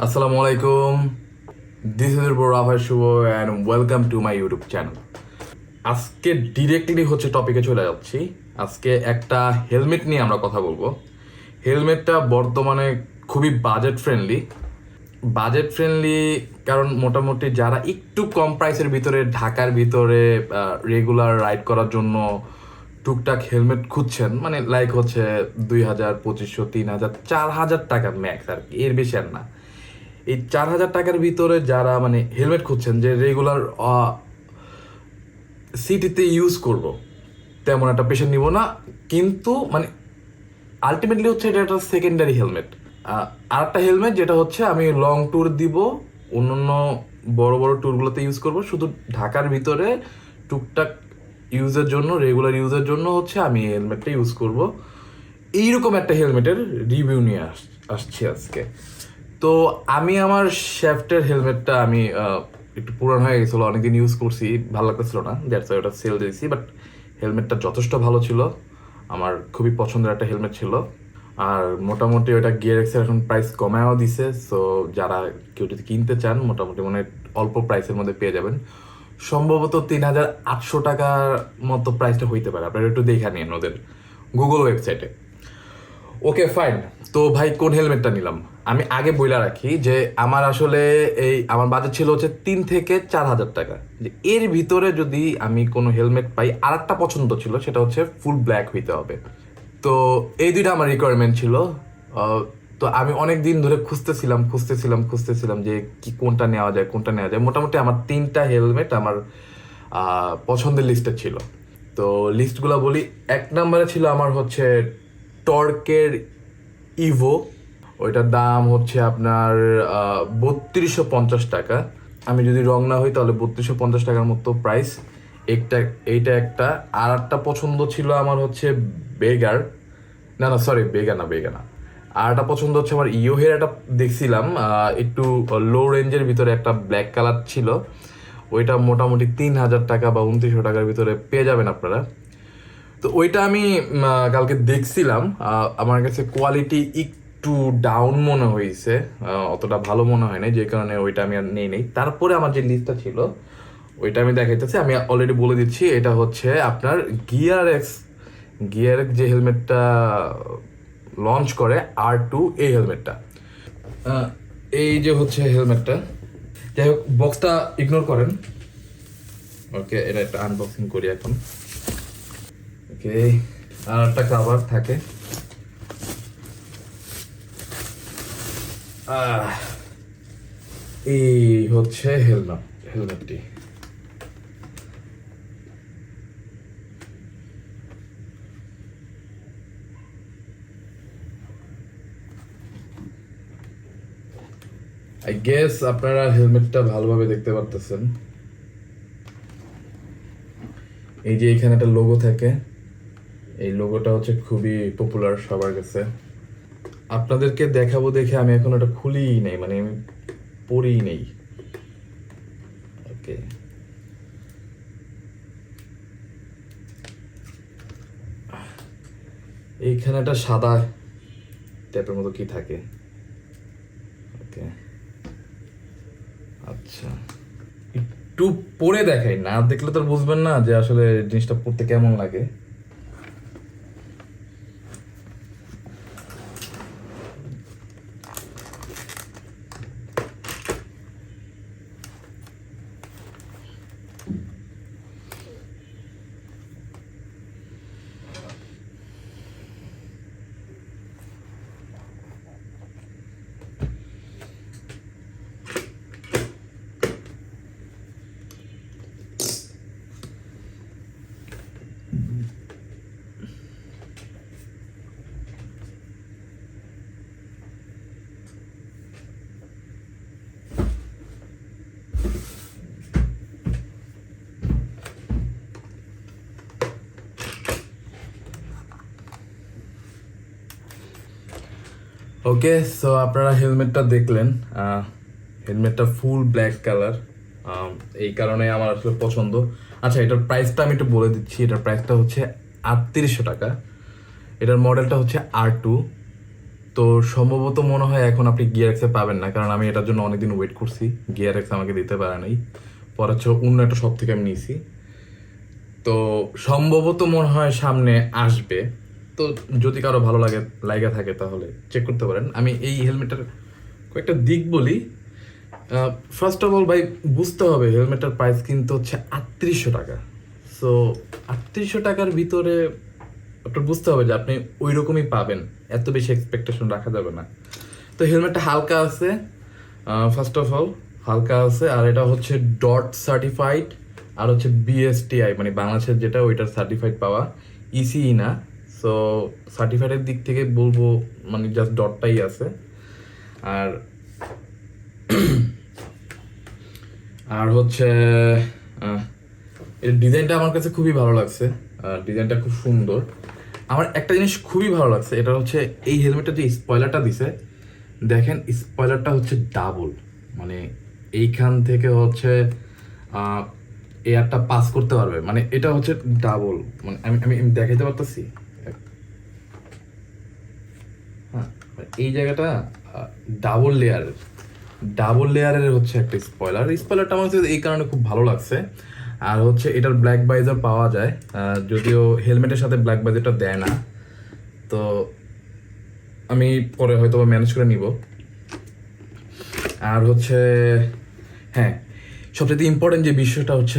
আসসালামু আলাইকুম, this is Rafay Shubho and welcome to my YouTube channel. আজকে ডিরেক্টলি টপিকে চলে যাচ্ছি। আজকে একটা হেলমেট নিয়ে আমরা কথা বলবো। হেলমেটটা বর্তমানে খুবই বাজেট ফ্রেন্ডলি কারণ মোটামুটি যারা একটু কম প্রাইসের ভিতরে ঢাকার ভিতরে রেগুলার রাইড করার জন্য টুকটাক হেলমেট খুঁজছেন, মানে লাইক 2,000, 2,500, 3,000, 4,000 টাকা ম্যাক্স, আর কি, এর বেশি আর না। এই 4,000 টাকার ভিতরে যারা মানে হেলমেট খুঁজছেন যে রেগুলার সিটিতে ইউজ করব, তেমন একটা পেশেন্ট নিব না, কিন্তু মানে আলটিমেটলি এটা একটা সেকেন্ডারি হেলমেট। আর একটা হেলমেট যেটা আমি লং ট্যুর দিব, অন্যান্য বড় বড় ট্যুরগুলোতে ইউজ করব, শুধু ঢাকার ভিতরে টুকটাক ইউজের জন্য, রেগুলার ইউজের জন্য আমি এই হেলমেটটা ইউজ করব। এইরকম একটা হেলমেটের রিভিউ নিয়ে আসছি আজকে। তো আমি আমার শ্যাফটের হেলমেটটা একটু পুরান হয়ে গেছিলো, অনেকদিন ইউজ করছি, ভালো লাগতেছিল না, দ্যাটস ওয়াই ওটা সেল দিয়েছি। বাট হেলমেটটা যথেষ্ট ভালো ছিল, আমার খুবই পছন্দের একটা হেলমেট ছিল। আর মোটামুটি ওটা গিয়ার এক্সের এখন প্রাইস কমায়ও দিছে, সো যারা কেউ যদি কিনতে চান মোটামুটি মানে অল্প প্রাইসের মধ্যে পেয়ে যাবেন। সম্ভবত 3,800 টাকার মতো প্রাইসটা হইতে পারে, আপনারা একটু দেখে নিন ওদের গুগল ওয়েবসাইটে। Okay fine. তো ভাই, কোন হেলমেটটা নিলাম আমি আগে বইলা রাখি যে আমার আমার বাজেট ছিল 3,000 থেকে 4,000 টাকা। যে এর ভিতরে যদি আমি কোনো হেলমেট পাই, আর একটা পছন্দ ছিল, সেটা ফুল ব্ল্যাক হইতে হবে। তো এই দুইটা আমার রিকোয়ারমেন্ট ছিল। তো আমি অনেক দিন ধরে খুঁজতেছিলাম যে কি কোনটা নেওয়া যায়। মোটামুটি আমার 3টা হেলমেট আমার পছন্দের লিস্টে ছিল। তো লিস্টগুলো বলি। 1 নম্বরে ছিল আমার টর্কের ইভো। ওইটার দাম আপনার 3250 টাকা। আমি যদি রং না হই তাহলে 3250 টাকার মতো প্রাইস। এইটা একটা। আর একটা পছন্দ ছিল আমার বেগার। না, সরি, বেগা না। আর একটা পছন্দ আমার ইয়োহের একটা দেখছিলাম, একটু লো রেঞ্জের ভিতরে একটা ব্ল্যাক কালার ছিল। ওইটা মোটামুটি 3,000 টাকা বা 2,900 টাকার ভিতরে পেয়ে যাবেন আপনারা। তো ওইটা আমি কালকে দেখছিলাম, আমার কাছে কোয়ালিটি একটু ডাউন মনে হয়েছে, অতটা ভালো মনে হয় না, যে কারণে ওইটা আমি আর নেই। তারপরে আমার যে লিস্টটা ছিল ওইটা আমি দেখাইতেছি। আমি অলরেডি বলে দিচ্ছি, এটা আপনার গিয়ার এক্স যে হেলমেটটা লঞ্চ করে, R2, এই হেলমেটটা। এই যে হেলমেটটা, যাই হোক, বক্সটা ইগনোর করেন। ওকে, এটা একটা আনবক্সিং করি এখন। ওকে, আর একটা কভার থাকে। এই হেলমেটটি। আই গেস আপনারা হেলমেটটা ভালোভাবে দেখতে পারতেছেন। এই যে এখানে একটা লোগো থাকে, এই লোগোটা খুবই পপুলার সবার কাছে। আপনাদেরকে দেখাবো দেখে আমি এখন এটা খুলিই নেই, মানে আমি পড়িই নেই। ওকে, এইখানে একটা সাদা টাইপের মতো কি থাকে। ওকে, আচ্ছা, একটু পরে দেখাই, না দেখলে তো বুঝবেন না যে আসলে জিনিসটা পড়তে কেমন লাগে। ওকে, সো আপনারা হেলমেটটা দেখলেন। হেলমেটটা ফুল ব্ল্যাক কালার, এই কারণে আমার আসলে পছন্দ। আচ্ছা, এটার প্রাইসটা আমি একটু বলে দিচ্ছি। এটার প্রাইসটা 3,800 টাকা। এটার মডেলটা R2। তো সম্ভবত মনে হয় এখন আপনি গিয়ার এক্সে পাবেন না, কারণ আমি এটার জন্য অনেকদিন ওয়েট করছি, গিয়ার এক্স আমাকে দিতে পারে নাই। পরে হচ্ছে অন্য একটা শপ থেকে আমি নিয়েছি, তো সম্ভবত মনে হয় সামনে আসবে। তো যদি কারো ভালো লাগে থাকে তাহলে চেক করতে পারেন। আমি এই হেলমেটের কয়েকটা দিক বলি। ফার্স্ট অফ অল ভাই, বুঝতে হবে হেলমেটের প্রাইস কিন্তু হচ্ছে 3800 টাকা। সো 3800 টাকার ভিতরে আপনার বুঝতে হবে যে আপনি ওই রকমই পাবেন, এত বেশি এক্সপেকটেশন রাখা যাবে না। তো হেলমেটটা হালকা আছে, ফার্স্ট অফ অল হালকা আছে, আর এটা হচ্ছে ডট সার্টিফাইড, আর হচ্ছে বিএসটিআই মানে বাংলাদেশের যেটা ওইটার সার্টিফাইড পাওয়া, ইসিই না। সো সার্টিফাইডের দিক থেকে বলবো মানে জাস্ট ডটটাই আছে। আর আর হচ্ছে এর ডিজাইনটা আমার কাছে খুবই ভালো লাগছে, ডিজাইনটা খুব সুন্দর। আমার একটা জিনিস খুবই ভালো লাগছে, এটা হচ্ছে এই হেলমেটটা যে স্পয়লারটা দিছে, দেখেন স্পয়লারটা হচ্ছে ডাবল, মানে এইখান থেকে হচ্ছে এয়ারটা পাস করতে পারবে, মানে এটা হচ্ছে ডাবল। মানে আমি আমি দেখাইতে পারতেছি, হ্যাঁ এই জায়গাটা ডাবল লেয়ারের হচ্ছে একটা স্পয়লারটা আমার কাছে এই কারণে খুব ভালো লাগছে। আর হচ্ছে এটার ব্ল্যাক বাইজার পাওয়া যায়, যদিও হেলমেটের সাথে ব্ল্যাক বাইজারটা দেয় না, তো আমি পরে হয়তো ম্যানেজ করে নিব। আর হচ্ছে হ্যাঁ, সবচেয়ে ইম্পর্টেন্ট যে বিষয়টা হচ্ছে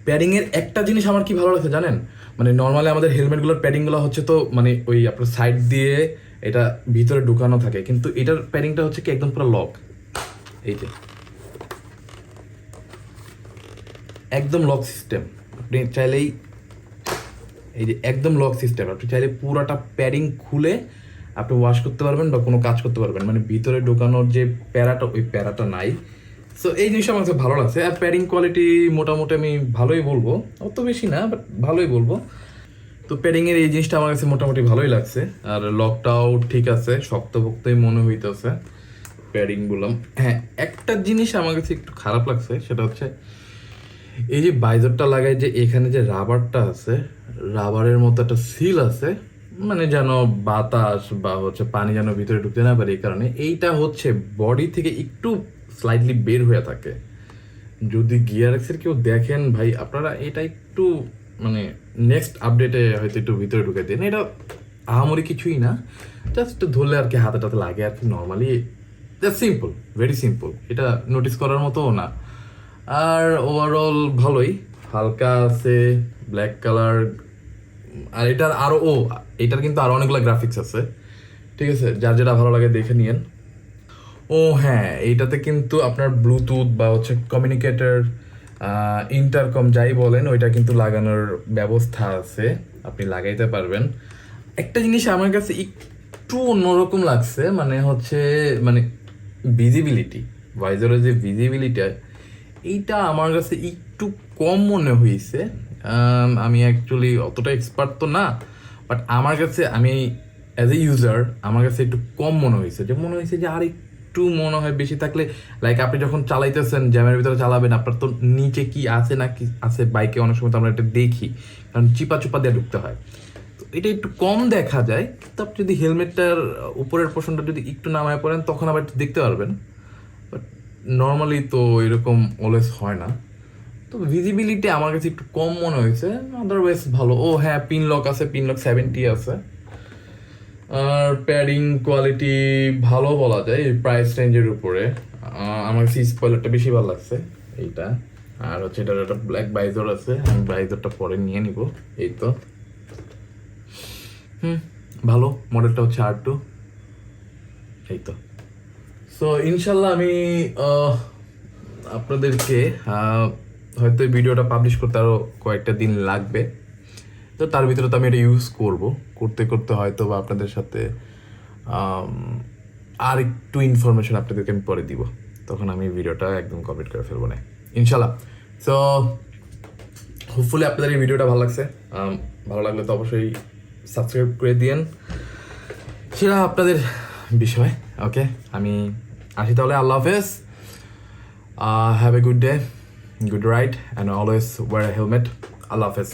প্যাডিংয়ের একটা জিনিস আমার কি ভালো লাগছে জানেন, মানে নর্মালি আমাদের হেলমেটগুলোর প্যাডিংগুলো হচ্ছে তো মানে ওই আপনার সাইড দিয়ে এটা ভিতরে ঢুকানো থাকে, কিন্তু এটার প্যাডিংটা হচ্ছে কি একদম পুরো লক, এই যে একদম লক সিস্টেম। আপনি চাইলেই এই যে একদম লক সিস্টেম, আপনি চাইলে পুরাটা প্যাডিং খুলে আপনি ওয়াশ করতে পারবেন বা কোনো কাজ করতে পারবেন, মানে ভিতরে ঢোকানোর যে প্যারাটা ওই প্যারাটা নাই। সো এই জিনিসটা আমার কাছে ভালো লাগছে। আর প্যাডিং কোয়ালিটি মোটামুটি আমি ভালোই বলবো, অত বেশি না বাট ভালোই বলবো। তো প্যাডিংয়ের এই জিনিসটা আমার কাছে মোটামুটি ভালোই লাগছে। আর লকটাও ঠিক আছে, শক্তপোক্তই মনে হইতেছে প্যাডিং বললাম। হ্যাঁ, একটা জিনিস আমার কাছে একটু খারাপ লাগছে, সেটা হচ্ছে এই যে বাইজারটা লাগায় যে এখানে যে রাবারটা আছে, রাবারের মতো একটা সিল আছে, মানে যেন বাতাস বা হচ্ছে পানি যেন ভিতরে ঢুকতে না পারে, এই কারণে এইটা হচ্ছে বডি থেকে একটু স্লাইটলি বের হয়ে থাকে। যদি গিয়ার এক্সের কেউ দেখেন ভাই, আপনারা এটা একটু মানে নেক্সট আপডেটে হয়তো একটু ভিতরে ঢুকে দেন। এটা আহামরি কিছুই না, জাস্ট ধরলে আর কি হাতে টাতে লাগে আর কি, normally just simple, very simple, এটা নোটিস করার মতোও না। আর ওভারঅল ভালোই, হালকা আছে, ব্ল্যাক কালার। আর এটার এটার কিন্তু আরো অনেকগুলো গ্রাফিক্স আছে, ঠিক আছে, যার যেটা ভালো লাগে দেখে নিয়েন। ও হ্যাঁ, এইটাতে কিন্তু আপনার ব্লুটুথ বা হচ্ছে কমিউনিকেটর, ইন্টারকম যাই বলেন, ওইটা কিন্তু লাগানোর ব্যবস্থা আছে, আপনি লাগাইতে পারবেন। একটা জিনিস আমার কাছে একটু অন্যরকম লাগছে, মানে হচ্ছে মানে ভিজিবিলিটি, ভাইজারের যে ভিজিবিলিটি, এইটা আমার কাছে একটু কম মনে হয়েছে। আমি অ্যাকচুয়ালি অতটা এক্সপার্ট তো না, বাট আমার কাছে আমি অ্যাজ এ ইউজার আমার কাছে একটু কম মনে হয়েছে, যে আর একটু মনে হয় বেশি থাকলে, লাইক আপনি যখন চালাইতেছেন জ্যামের ভিতরে চালাবেন, আপনার তো নিচে কি আছে না কি আছে বাইকে অনেক সময় তো আমরা এটা দেখি, কারণ চিপা চুপা দিয়ে ঢুকতে হয়, তো এটা একটু কম দেখা যায়। তো আপনি যদি হেলমেটটার উপরের পোর্শনটা যদি একটু নামায় পড়েন তখন আবার একটু দেখতে পারবেন, বাট নর্মালি তো এরকম অলওয়েজ হয় না। তো ভিজিবিলিটি আমার কাছে একটু কম মনে হয়েছে, আদারওয়াইজ ভালো। ও হ্যাঁ, পিন লক 70 আছে। আর প্যাডিং কোয়ালিটি ভালো বলা যায় এই প্রাইস রেঞ্জের উপরে। আমার কাছে স্পয়লারটা বেশি ভালো লাগছে এইটা। আর হচ্ছে এটার একটা ব্ল্যাক বাইজার আছে, আমি বাইজারটা পরে নিয়ে নিব। এই তো ভালো, মডেলটা হচ্ছে R2। এই তো। সো ইনশাল্লাহ আমি আপনাদেরকে হয়তো এই ভিডিওটা পাবলিশ করতে আরও কয়েকটা দিন লাগবে, তো তার ভিতরে তো আমি এটা ইউজ করতে করতে হয়তো বা আপনাদের সাথে আর একটু ইনফরমেশন আপনাদেরকে আমি পরে দিব, তখন আমি ভিডিওটা একদম কমপ্লিট করে ফেলবো না ইনশাল্লাহ। সো হোপফুলি আপনাদের এই ভিডিওটা ভালো লাগছে, ভালো লাগলে তো অবশ্যই সাবস্ক্রাইব করে দিয়েন, সেটা আপনাদের বিষয়। ওকে, আমি আসি তাহলে, আল্লাহ হাফেজ, have a good day, good ride, and always wear a helmet. আল্লাহ হাফেজ।